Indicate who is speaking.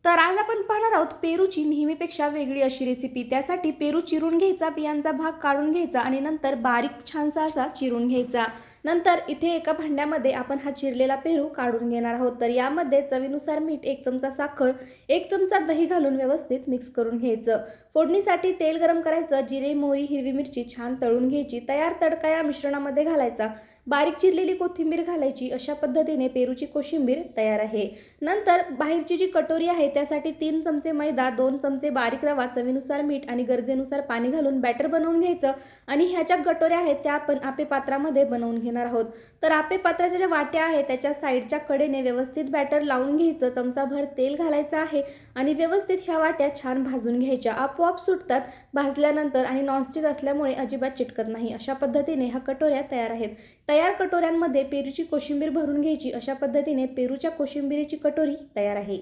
Speaker 1: तर आज आपण पाहणार आहोत पेरूची नेहमीपेक्षा वेगळी अशी रेसिपी। त्यासाठी पेरू चिरून घ्यायचा, बियांचा भाग काढून घ्यायचा आणि नंतर बारीक छानसा असा चिरून घ्यायचा। नंतर इथे एका भांड्यामध्ये आपण हा चिरलेला पेरू काढून घेणार आहोत। तर यामध्ये चवीनुसार मीठ, 1 चमचा साखर, 1 चमचा दही घालून व्यवस्थित मिक्स करून घ्यायचं। फोडणीसाठी तेल गरम करायचं, जिरे, मोहरी, हिरवी मिरची छान तळून घ्यायची। तयार तडका या मिश्रणामध्ये घालायचा, बारीक चिरलेली कोथिंबीर घालायची। अशा पद्धतीने पेरूची कोशिंबीर तयार आहे। नंतर बाहेरची जी कटोरी आहे त्यासाठी 3 चमचे मैदा, 2 चमचे बारीक रवा, चवीनुसार मीठ आणि गरजेनुसार पाणी घालून बॅटर बनवून घ्यायचं आणि ह्या ज्या कटोऱ्या आहेत त्या आपण आपे पात्रामध्ये बनवून घेणार आहोत। तर आपे पात्राच्या ज्या वाट्या आहेत त्याच्या साईडच्या कडेने व्यवस्थित बॅटर लावून घ्यायचं, चमचाभर तेल घालायचं आहे आणि व्यवस्थित ह्या वाट्या छान भाजून घ्यायच्या। आपोआप सुटतात भाजल्यानंतर आणि नॉनस्टिक असल्यामुळे अजिबात चिटकत नाही। अशा पद्धतीने ह्या कटोऱ्या तयार आहेत। तयार कटोऱ्यांमध्ये पेरूची कोशिंबीर भरून घ्यायची। अशा पद्धतीने पेरूच्या कोशिंबीरीची कटोरी तयार आहे।